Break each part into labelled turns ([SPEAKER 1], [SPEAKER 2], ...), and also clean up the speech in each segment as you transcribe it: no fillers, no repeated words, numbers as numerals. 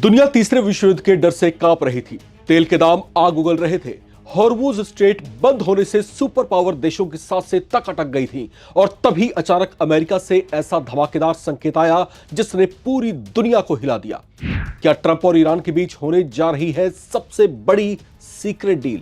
[SPEAKER 1] दुनिया तीसरे विश्व युद्ध के डर से कांप रही थी। तेल के दाम आग उगल रहे थे। हॉर्मुज स्ट्रेट बंद होने से सुपर पावर देशों की सांसें तक अटक गई थी और तभी अचानक अमेरिका से ऐसा धमाकेदार संकेत आया जिसने पूरी दुनिया को हिला दिया। क्या ट्रंप और ईरान के बीच होने जा रही है सबसे बड़ी सीक्रेट डील?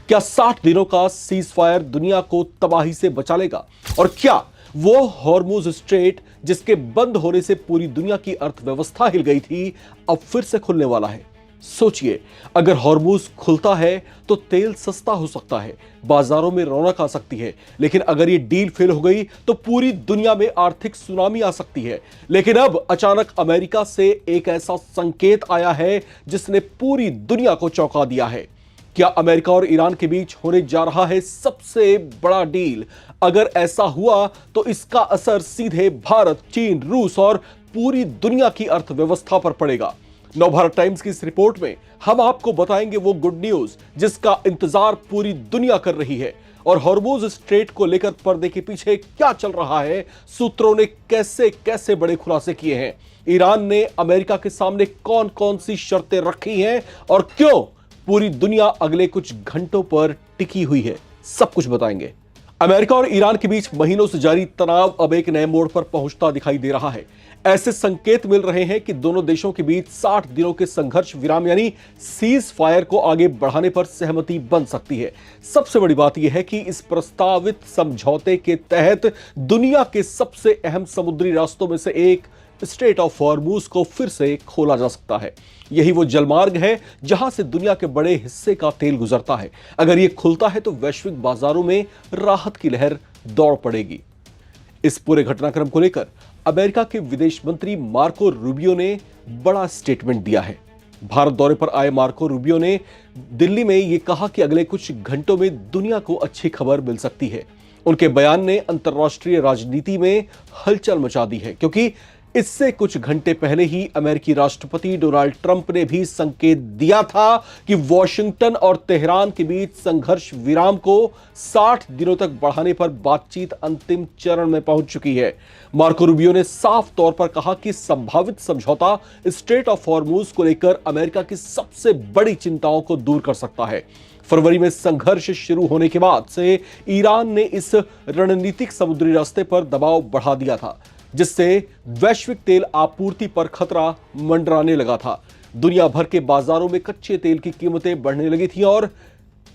[SPEAKER 1] क्या 60 दिनों का सीज फायर दुनिया को तबाही से बचा लेगा? और क्या वो हॉर्मुज स्ट्रेट जिसके बंद होने से पूरी दुनिया की अर्थव्यवस्था हिल गई थी अब फिर से खुलने वाला है? सोचिए, अगर हॉर्मुज खुलता है तो तेल सस्ता हो सकता है, बाजारों में रौनक आ सकती है, लेकिन अगर ये डील फेल हो गई तो पूरी दुनिया में आर्थिक सुनामी आ सकती है। लेकिन अब अचानक अमेरिका से एक ऐसा संकेत आया है जिसने पूरी दुनिया को चौंका दिया है। क्या अमेरिका और ईरान के बीच होने जा रहा है सबसे बड़ा डील? अगर ऐसा हुआ तो इसका असर सीधे भारत, चीन, रूस और पूरी दुनिया की अर्थव्यवस्था पर पड़ेगा। नवभारत टाइम्स की इस रिपोर्ट में हम आपको बताएंगे वो गुड न्यूज जिसका इंतजार पूरी दुनिया कर रही है, और हॉर्मुज स्ट्रेट को लेकर पर्दे के पीछे क्या चल रहा है, सूत्रों ने कैसे कैसे बड़े खुलासे किए हैं, ईरान ने अमेरिका के सामने कौन कौन सी शर्तें रखी हैं और क्यों पूरी दुनिया अगले कुछ घंटों पर टिकी हुई है, सब कुछ बताएंगे। अमेरिका और ईरान के बीच महीनों से जारी तनाव अब एक नए मोड़ पर पहुंचता दिखाई दे रहा है। ऐसे संकेत मिल रहे हैं कि दोनों देशों के बीच 60 दिनों के संघर्ष विराम यानी सीज फायर को आगे बढ़ाने पर सहमति बन सकती है। सबसे बड़ी बात यह है कि इस प्रस्तावित समझौते के तहत दुनिया के सबसे अहम समुद्री रास्तों में से एक स्ट्रेट ऑफ हॉर्मुज को फिर से खोला जा सकता है। यही वो जलमार्ग है जहां से दुनिया के बड़े हिस्से का तेल गुजरता है। अगर यह खुलता है तो वैश्विक बाजारों में राहत की लहर दौड़ पड़ेगी। इस पूरे घटनाक्रम को लेकर अमेरिका के विदेश मंत्री मार्को रूबियो ने बड़ा स्टेटमेंट दिया है। भारत दौरे पर आए मार्को रूबियो ने दिल्ली में यह कहा कि अगले कुछ घंटों में दुनिया को अच्छी खबर मिल सकती है। उनके बयान ने अंतर्राष्ट्रीय राजनीति में हलचल मचा दी है, क्योंकि इससे कुछ घंटे पहले ही अमेरिकी राष्ट्रपति डोनाल्ड ट्रंप ने भी संकेत दिया था कि वॉशिंगटन और तेहरान के बीच संघर्ष विराम को 60 दिनों तक बढ़ाने पर बातचीत अंतिम चरण में पहुंच चुकी है। मार्को रूबियो ने साफ तौर पर कहा कि संभावित समझौता स्ट्रेट ऑफ हॉर्मुज को लेकर अमेरिका की सबसे बड़ी चिंताओं को दूर कर सकता है। फरवरी में संघर्ष शुरू होने के बाद से ईरान ने इस रणनीतिक समुद्री रास्ते पर दबाव बढ़ा दिया था, जिससे वैश्विक तेल आपूर्ति पर खतरा मंडराने लगा था। दुनिया भर के बाजारों में कच्चे तेल की कीमतें बढ़ने लगी थी और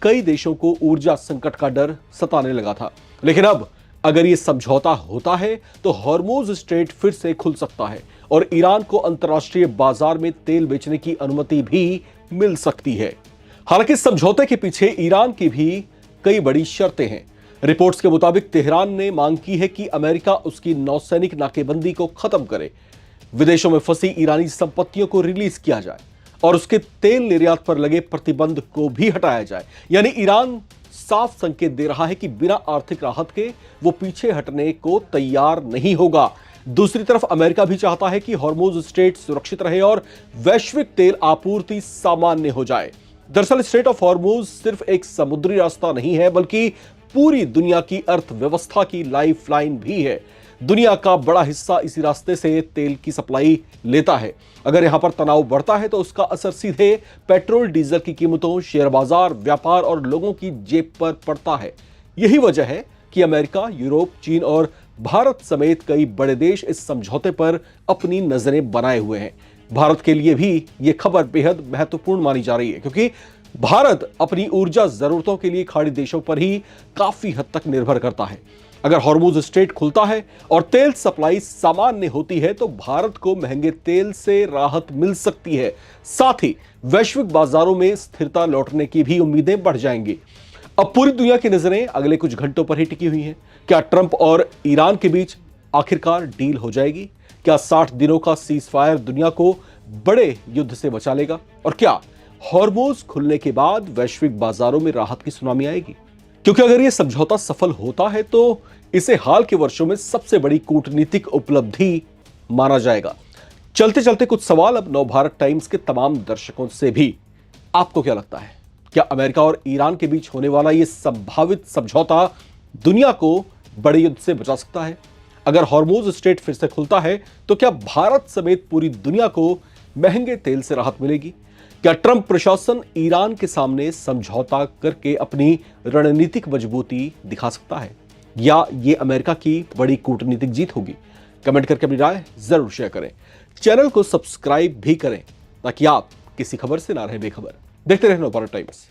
[SPEAKER 1] कई देशों को ऊर्जा संकट का डर सताने लगा था। लेकिन अब अगर यह समझौता होता है तो हॉर्मुज स्ट्रेट फिर से खुल सकता है और ईरान को अंतर्राष्ट्रीय बाजार में तेल बेचने की अनुमति भी मिल सकती है। हालांकि समझौते के पीछे ईरान की भी कई बड़ी शर्तें हैं। रिपोर्ट्स के मुताबिक तेहरान ने मांग की है कि अमेरिका उसकी नौसैनिक नाकेबंदी को खत्म करे, विदेशों में फंसी ईरानी संपत्तियों को रिलीज किया जाए और उसके तेल निर्यात पर लगे प्रतिबंध को भी हटाया जाए। यानी ईरान साफ संकेत दे रहा है कि बिना आर्थिक राहत के वो पीछे हटने को तैयार नहीं होगा। दूसरी तरफ अमेरिका भी चाहता है कि हॉर्मुज स्ट्रेट सुरक्षित रहे और वैश्विक तेल आपूर्ति सामान्य हो जाए। दरअसल स्ट्रेट ऑफ हॉर्मुज सिर्फ एक समुद्री रास्ता नहीं है, बल्कि पूरी दुनिया की अर्थव्यवस्था की लाइफलाइन भी है। दुनिया का बड़ा हिस्सा इसी रास्ते से तेल की सप्लाई लेता है। अगर यहां पर तनाव बढ़ता है तो उसका असर सीधे पेट्रोल डीजल की कीमतों, शेयर बाजार, व्यापार और लोगों की जेब पर पड़ता है। यही वजह है कि अमेरिका, यूरोप, चीन और भारत समेत कई बड़े देश इस समझौते पर अपनी नजरें बनाए हुए हैं। भारत के लिए भी यह खबर बेहद महत्वपूर्ण मानी जा रही है, क्योंकि भारत अपनी ऊर्जा जरूरतों के लिए खाड़ी देशों पर ही काफी हद तक निर्भर करता है। अगर हॉर्मुज स्ट्रेट खुलता है और तेल सप्लाई सामान्य होती है तो भारत को महंगे तेल से राहत मिल सकती है। साथ ही वैश्विक बाजारों में स्थिरता लौटने की भी उम्मीदें बढ़ जाएंगी। अब पूरी दुनिया की नजरें अगले कुछ घंटों पर ही टिकी हुई हैं। क्या ट्रंप और ईरान के बीच आखिरकार डील हो जाएगी? क्या 60 दिनों का सीज फायर दुनिया को बड़े युद्ध से बचा लेगा? और क्या हॉर्मुज खुलने के बाद वैश्विक बाजारों में राहत की सुनामी आएगी? क्योंकि अगर यह समझौता सफल होता है तो इसे हाल के वर्षों में सबसे बड़ी कूटनीतिक उपलब्धि माना जाएगा। चलते चलते कुछ सवाल अब नवभारत टाइम्स के तमाम दर्शकों से भी। आपको क्या लगता है, क्या अमेरिका और ईरान के बीच होने वाला यह संभावित समझौता दुनिया को बड़े युद्ध से बचा सकता है? अगर हॉर्मुज स्ट्रेट फिर से खुलता है तो क्या भारत समेत पूरी दुनिया को महंगे तेल से राहत मिलेगी? क्या ट्रंप प्रशासन ईरान के सामने समझौता करके अपनी रणनीतिक मजबूती दिखा सकता है, या ये अमेरिका की बड़ी कूटनीतिक जीत होगी? कमेंट करके अपनी राय जरूर शेयर करें। चैनल को सब्सक्राइब भी करें ताकि आप किसी खबर से ना रहें बेखबर। देखते रहें नवभारत टाइम्स।